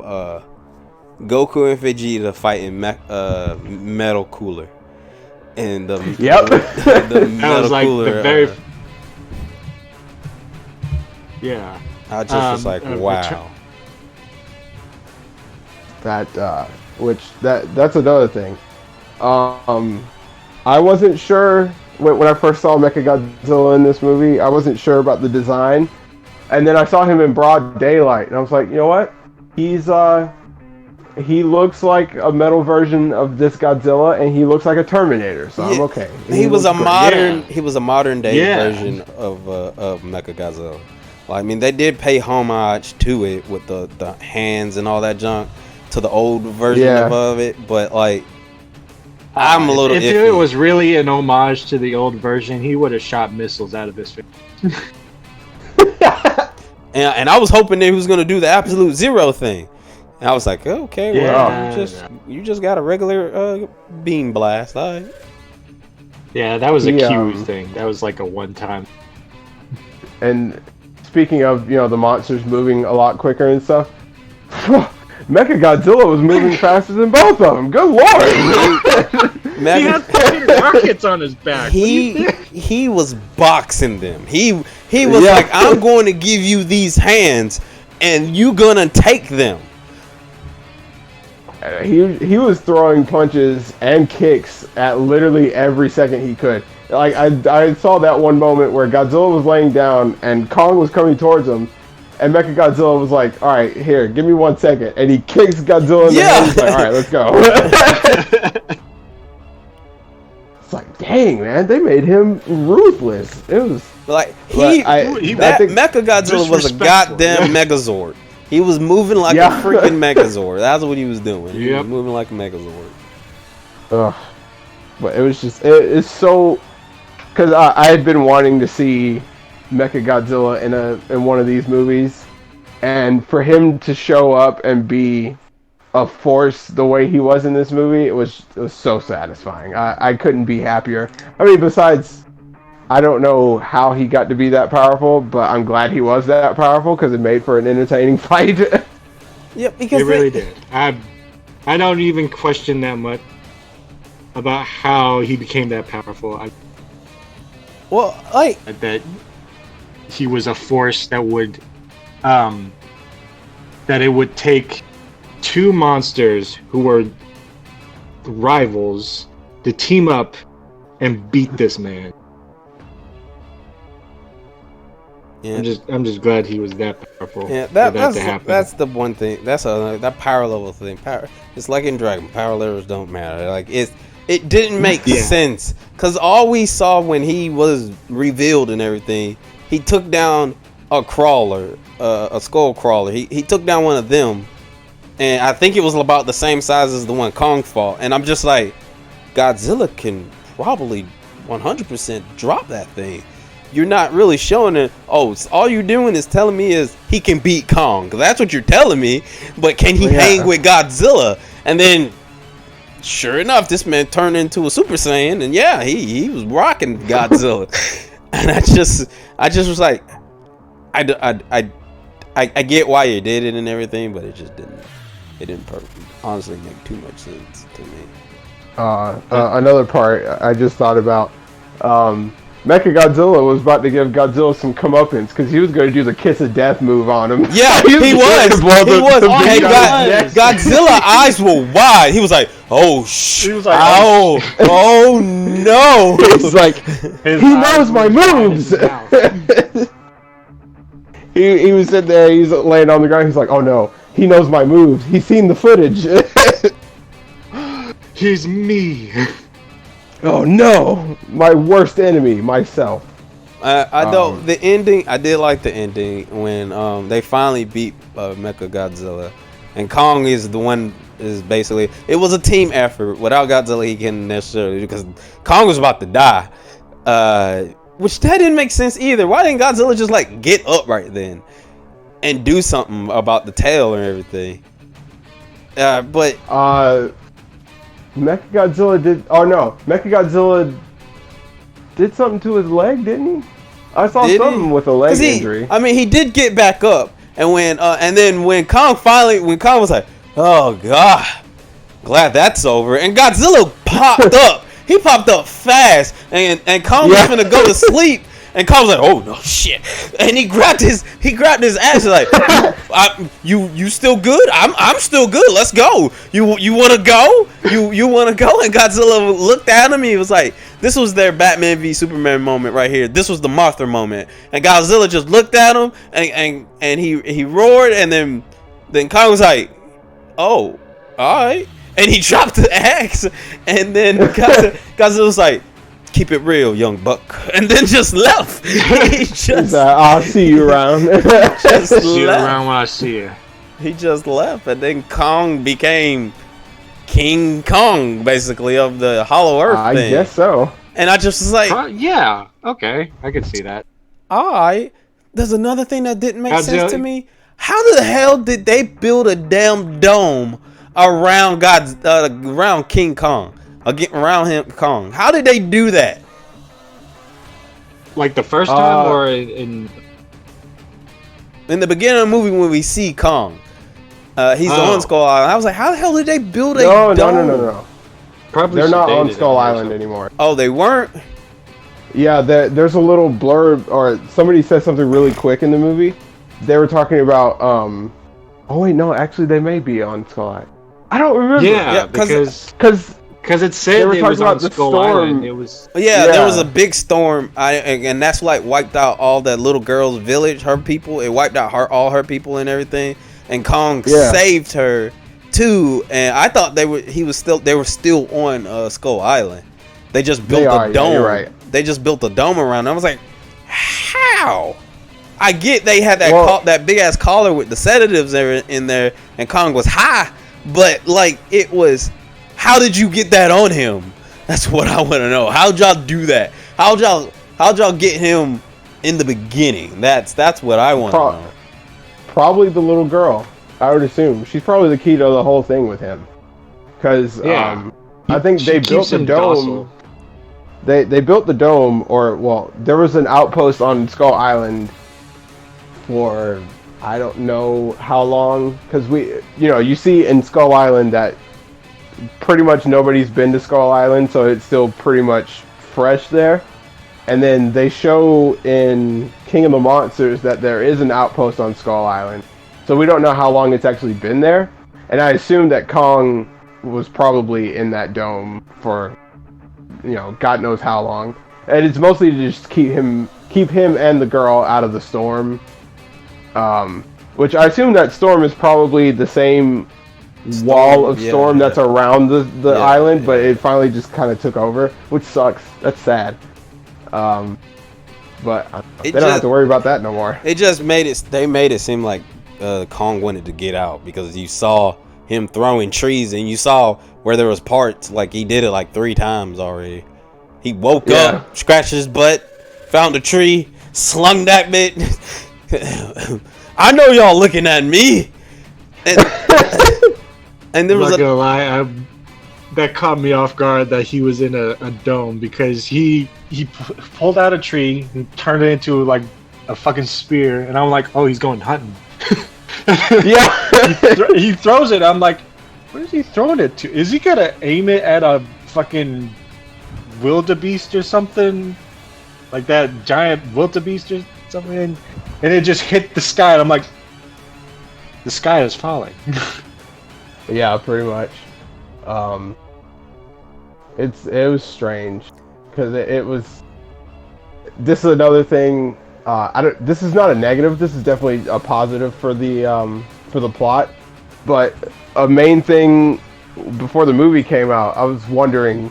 Goku and Vegeta fighting Metal Cooler. And the that was like cooler, the very I just was like, wow. That's another thing. I wasn't sure when I first saw Mechagodzilla in this movie. I wasn't sure about the design, and then I saw him in broad daylight, and I was like, you know what? He looks like a metal version of this Godzilla, and he looks like a Terminator, so I'm okay. He was a modern day version of Mechagodzilla. Well, I mean, they did pay homage to it with the hands and all that junk to the old version of it, but like, I'm a little if iffy. It was really an homage to the old version, he would have shot missiles out of his face. and I was hoping that he was going to do the absolute zero thing. And I was like, okay, you just got a regular beam blast, all right. Yeah, that was a Q thing. That was like a one-time. And speaking of, the monsters moving a lot quicker and stuff, Mechagodzilla was moving faster than both of them. Good lord! He had fucking rockets on his back. He was boxing them. He was like, I'm going to give you these hands, and you gonna take them. He was throwing punches and kicks at literally every second he could. Like I saw that one moment where Godzilla was laying down and Kong was coming towards him, and Mechagodzilla was like, "All right, here, give me 1 second," and he kicks Godzilla in the head. He's like, "All right, let's go." It's like, dang, man, they made him ruthless. It was like Mechagodzilla was a goddamn Megazord. He was moving like a freaking Megazord. That's what he was doing. He was moving like a Megazord. Ugh. But it was just, it's so, because I had been wanting to see Mechagodzilla in one of these movies, and for him to show up and be a force the way he was in this movie, it was so satisfying. I couldn't be happier. I mean, besides, I don't know how he got to be that powerful, but I'm glad he was that powerful because it made for an entertaining fight. Yeah, because it really did. I don't even question that much about how he became that powerful. I bet he was a force that would, that it would take two monsters who were rivals to team up and beat this man. Yeah. I'm just glad he was that powerful. Yeah, that's the one thing. That's that power level thing. It's like in Dragon. Power levels don't matter. Like it didn't make sense because all we saw when he was revealed and everything, he took down a crawler, a skull crawler. He took down one of them, and I think it was about the same size as the one Kong fought. And I'm just like, Godzilla can probably 100% drop that thing. You're not really showing it. Oh, so all you're doing is telling me is he can beat Kong. That's what you're telling me. But can he hang with Godzilla? And then, sure enough, this man turned into a Super Saiyan, and yeah, he was rocking Godzilla. And I just was like, I get why you did it and everything, but it didn't honestly make too much sense to me. Another part I just thought about. Mechagodzilla was about to give Godzilla some comeuppance because he was going to do the kiss of death move on him. Yeah, he was. Godzilla eyes were wide. He was like, "Oh shit! Like, oh no!" It's like he knows my moves. he was sitting there. He's laying on the ground. He's like, "Oh no, he knows my moves. He's seen the footage." He's me. Oh no, my worst enemy, myself. The ending. I did like the ending when they finally beat Mechagodzilla, and Kong is the one. Is basically it was a team effort. Without Godzilla, he can't necessarily because Kong was about to die, which that didn't make sense either. Why didn't Godzilla just like get up right then and do something about the tail and everything? But Mechagodzilla did. Oh no, Mechagodzilla did something to his leg, didn't he? I saw something with a leg injury. I mean, he did get back up, and then when Kong was like, "Oh God, glad that's over," and Godzilla popped up. He popped up fast, and Kong was gonna go to sleep. And Kong was like, "Oh no, shit!" And he grabbed his ass like, "You still good? I'm still good. Let's go. You want to go? You want to go?" And Godzilla looked at him. He was like, "This was their Batman v Superman moment right here. This was the Mothra moment." And Godzilla just looked at him and he roared. And then Kong was like, "Oh, all right." And he dropped the axe. And then Godzilla was like, "Keep it real, young buck," and then just left. He just, I'll see you around. See you around when I see you. He just left, and then Kong became King Kong, basically, of the Hollow Earth thing. I guess so. And I just was like, yeah, okay, I can see that. All right. There's another thing that didn't make sense to me. How the hell did they build a damn dome around around King Kong? Around him, Kong. How did they do that? Like the first time, or in the beginning of the movie when we see Kong, he's on Skull Island. I was like, how the hell did they build a dome? No. Probably they're not on Skull Island anymore. Oh, they weren't? Yeah, there's a little blurb, or somebody said something really quick in the movie. They were talking about, oh wait, no, actually they may be on Skull Island. I don't remember. Yeah, because it said it was on Skull Island. It was there was a big storm, and that's like wiped out all that little girl's village, her people. It wiped out all her people and everything. And Kong saved her too. And I thought they were still on Skull Island. They just built a dome. You're right. They just built a dome around. I was like, how? I get they had that big ass collar with the sedatives in there, and Kong was high, but like it was. How did you get that on him? That's what I want to know. How'd y'all do that? How'd y'all get him in the beginning? That's what I want to know. Probably the little girl. I would assume she's probably the key to the whole thing with him. Because I think they built the dome. They built the dome, there was an outpost on Skull Island for I don't know how long. Because you see in Skull Island that pretty much nobody's been to Skull Island, so it's still pretty much fresh there. And then they show in King of the Monsters that there is an outpost on Skull Island, so we don't know how long it's actually been there. And I assume that Kong was probably in that dome for God knows how long. And it's mostly to just keep him and the girl out of the storm, which I assume that storm is probably the same wall of storm that's around the island, but it finally just kind of took over, which sucks. That's sad. But they don't have to worry about that no more. It just made it. They made it seem like Kong wanted to get out because you saw him throwing trees, and you saw where there was parts, like he did it like 3 times already. He woke up, scratched his butt, found a tree, slung that bit. I know y'all looking at me. And there was not gonna lie, that caught me off guard that he was in a dome, because he pulled out a tree and turned it into like a fucking spear, and I'm like, oh, he's going hunting. Yeah. he throws it. I'm like, where is he throwing it to? Is he gonna aim it at a fucking wildebeest or something? Like that giant wildebeest or something? And it just hit the sky, and I'm like, the sky is falling. Yeah, pretty much. It was strange because it was. This is another thing. This is not a negative. This is definitely a positive for the plot. But a main thing before the movie came out, I was wondering,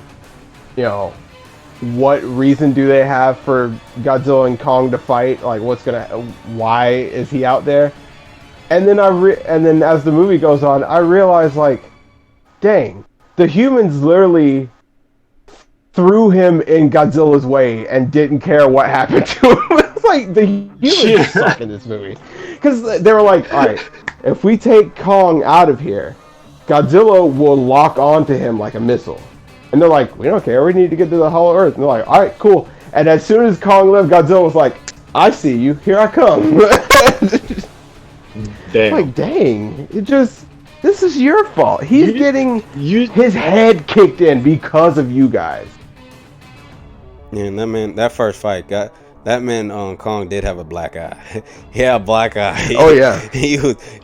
what reason do they have for Godzilla and Kong to fight? Like, why is he out there? And then then as the movie goes on, I realize, like, dang, the humans literally threw him in Godzilla's way and didn't care what happened to him. It's like the humans suck in this movie, because they were like, all right, if we take Kong out of here, Godzilla will lock onto him like a missile. And they're like, we don't care, we need to get to the Hollow Earth. And they're like, all right, cool. And as soon as Kong left, Godzilla was like, I see you, here I come. Damn. Like, dang, this is your fault. He's getting his head kicked in because of you guys. Yeah, and that first fight Kong did have a black eye. He had a black eye. Oh yeah, he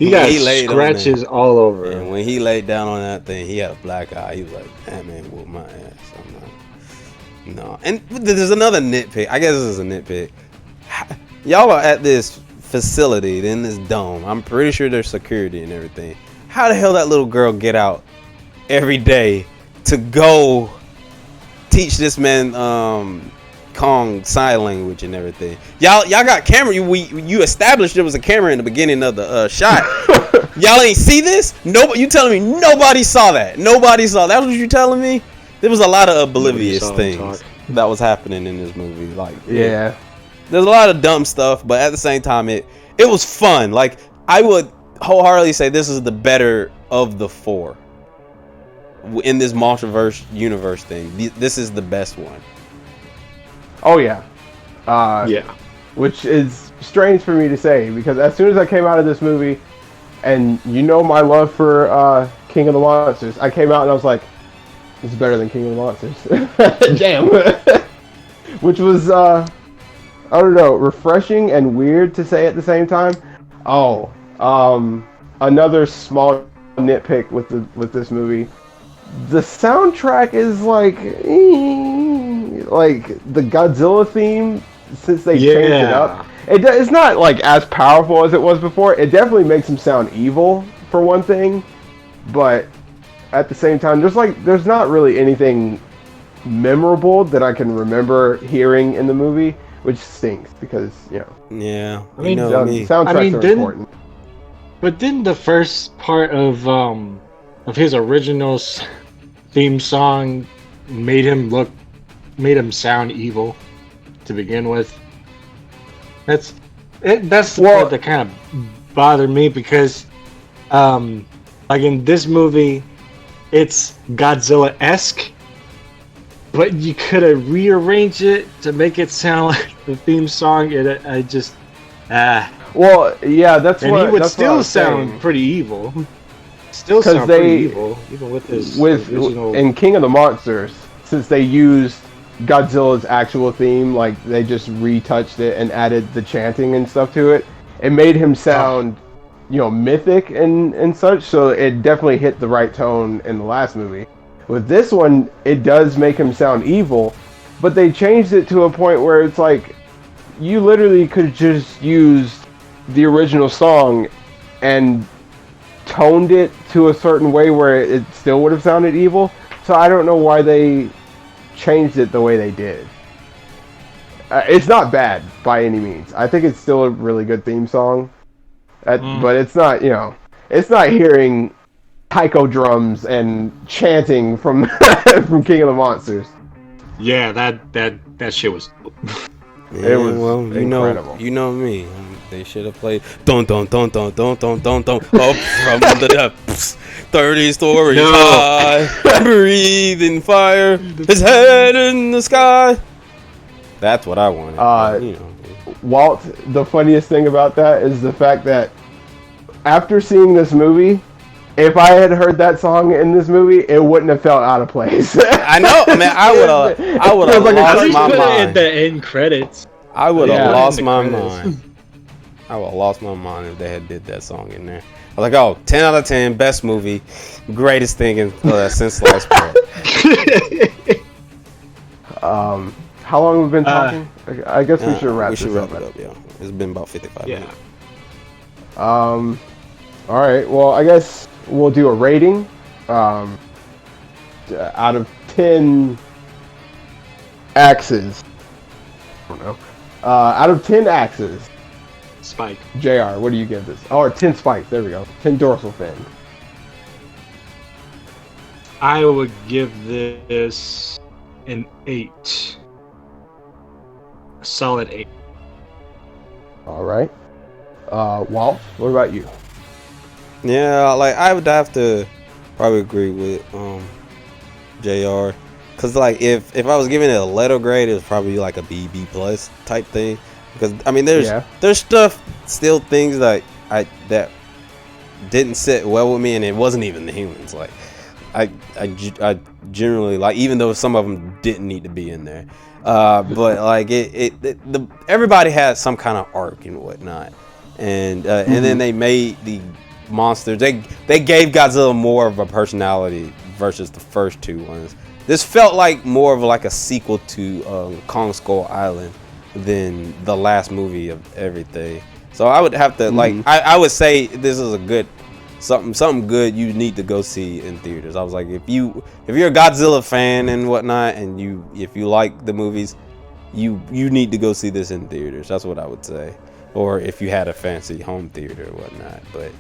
got scratches all over. And when he laid down on that thing, he had a black eye. He was like, "That man whooped my ass." I'm not. No, and there's another nitpick. I guess this is a nitpick. Y'all are at this facility in this dome. I'm pretty sure there's security and everything. How the hell that little girl get out every day to go teach this man Kong sign language and everything? Y'all got camera. You established there was a camera in the beginning of the shot. Y'all ain't see this? Nobody. You telling me nobody saw that? Nobody saw that? Was what you telling me? There was a lot of oblivious things that was happening in this movie. Like, yeah. There's a lot of dumb stuff, but at the same time, it was fun. Like, I would wholeheartedly say this is the better of the 4 in this multiverse universe thing. This is the best one. Oh yeah. Yeah. Which is strange for me to say, because as soon as I came out of this movie, and my love for King of the Monsters, I came out and I was like, this is better than King of the Monsters. Damn. Which was I don't know, refreshing and weird to say at the same time. Oh, another small nitpick with this movie. The soundtrack is like the Godzilla theme, since they changed it up. It's not like as powerful as it was before. It definitely makes him sound evil, for one thing, but at the same time, there's not really anything memorable that I can remember hearing in the movie, which stinks because Yeah, soundtracks are important. But didn't the first part of his original theme song made him sound evil to begin with? That's the part that kind of bothered me, because like in this movie it's Godzilla-esque, but you could have rearranged it to make it sound like the theme song. Well, yeah, that's and what. he would that's still what sound saying. Pretty evil. Still sound pretty evil, even with his original. In King of the Monsters, since they used Godzilla's actual theme, like they just retouched it and added the chanting and stuff to it. It made him sound, mythic and such. So it definitely hit the right tone in the last movie. With this one, it does make him sound evil, but they changed it to a point where it's like you literally could just use the original song and toned it to a certain way where it still would have sounded evil. So I don't know why they changed it the way they did. It's not bad by any means. I think it's still a really good theme song, but it's not, it's not hearing taiko drums and chanting from from King of the Monsters. Yeah, that shit was. It was incredible. You know me. They should have played dun dun dun dun dun dun dun dun up from the depths, 30 stories high, breathing fire, his head in the sky. That's what I wanted. You know. Walt, the funniest thing about that is the fact that after seeing this movie, if I had heard that song in this movie, it wouldn't have felt out of place. I know, man. I would have lost my mind. At the end credits. I would have lost my mind. I would have lost my mind if they had did that song in there. I was like, oh, 10 out of 10, best movie, greatest thing since sliced bread. How long have we been talking? I guess we should wrap this up. Yeah. It's been about 55 minutes. All right. Well, I guess we'll do a rating. Out of 10 axes. I don't know. Out of 10 axes. Spike. JR, what do you give this? Oh, or 10 spikes. There we go. 10 dorsal fins. I would give this an 8. A solid 8. All right. Walt, what about you? Yeah, like I would have to probably agree with JR, cause like if I was giving it a letter grade, it was probably like a B plus type thing. Because I mean, there's stuff, still things that didn't sit well with me, and it wasn't even the humans. Like I generally like, even though some of them didn't need to be in there, but like everybody had some kind of arc and whatnot, and then they made the monsters. They gave Godzilla more of a personality versus the first two ones. This felt like more of like a sequel to Kong Skull Island than the last movie of everything. So I would have to like I would say this is a good something good you need to go see in theaters. I was like, if you're a Godzilla fan and whatnot, and if you like the movies, you need to go see this in theaters. That's what I would say. Or if you had a fancy home theater or whatnot, but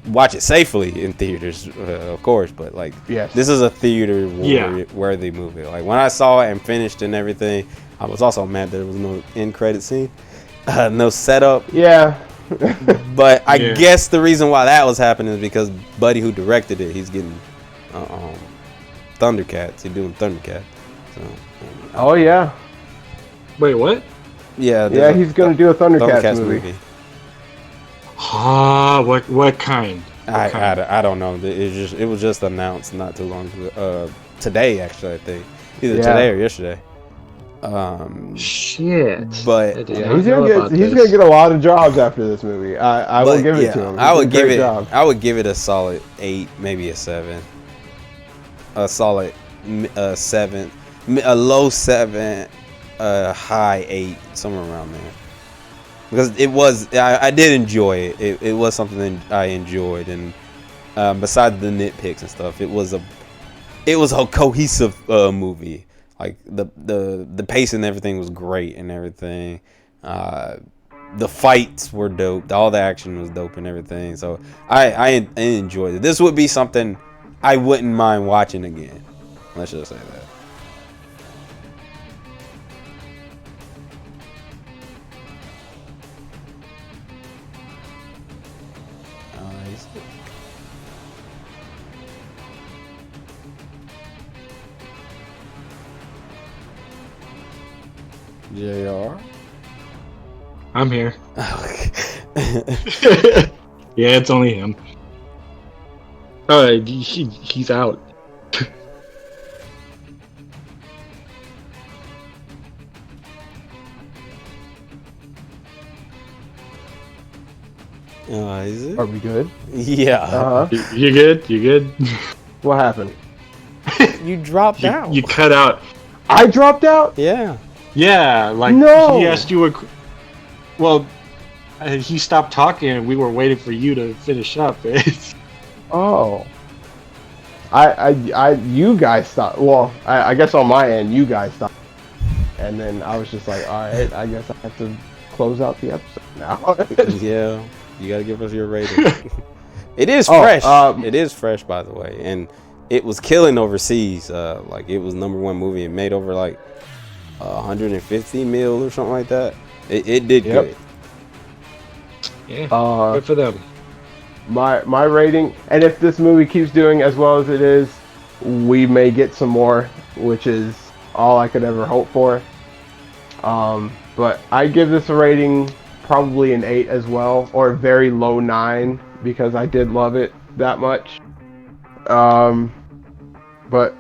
watch it safely in theaters, of course. But like, this is a theater worthy movie. Like when I saw it and finished and everything, I was also mad there was no end credit scene, no setup. Yeah. But I guess the reason why that was happening is because Buddy, who directed it, he's getting Thundercats. He's doing Thundercats. So, oh yeah. Wait, what? Yeah, he's gonna do a Thundercats movie. What kind? I don't know. It was just announced not too long ago. Today, actually, I think either today or yesterday. Shit. But he's gonna get a lot of jobs after this movie. I will give it to him. I would give it a solid 8, maybe a 7. A solid 7, a low 7, a high 8, somewhere around there. Because it was, I did enjoy it. It was something that I enjoyed, and besides the nitpicks and stuff, it was a cohesive movie. Like the pace and everything was great and everything. The fights were dope. All the action was dope and everything. So I enjoyed it. This would be something I wouldn't mind watching again. Let's just say that. JR? I'm here. Yeah, it's only him. He's out. Is it? Are we good? Yeah. You good? You good? What happened? You dropped out. You cut out. I dropped out? Yeah. Yeah, like no. He asked you he stopped talking and we were waiting for you to finish up. Oh. You guys stopped. Well, I guess on my end, you guys stopped. And then I was just like, all right, I guess I have to close out the episode now. Yeah, you gotta give us your rating. It is fresh. It is fresh, by the way, and it was killing overseas. Like it was #1 movie. It made over like 150 mil or something like that. It did good. Yeah, good for them. My rating, and if this movie keeps doing as well as it is, we may get some more, which is all I could ever hope for. But I give this a rating probably an 8 as well, or a very low 9, because I did love it that much. But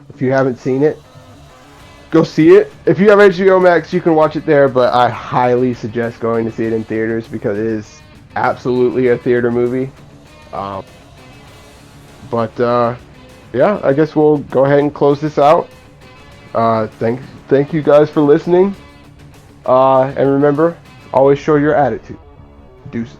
if you haven't seen it, go see it. If you have HBO Max, you can watch it there, but I highly suggest going to see it in theaters because it is absolutely a theater movie. Yeah, I guess we'll go ahead and close this out. Thank you guys for listening. And remember, always show your attitude. Deuces.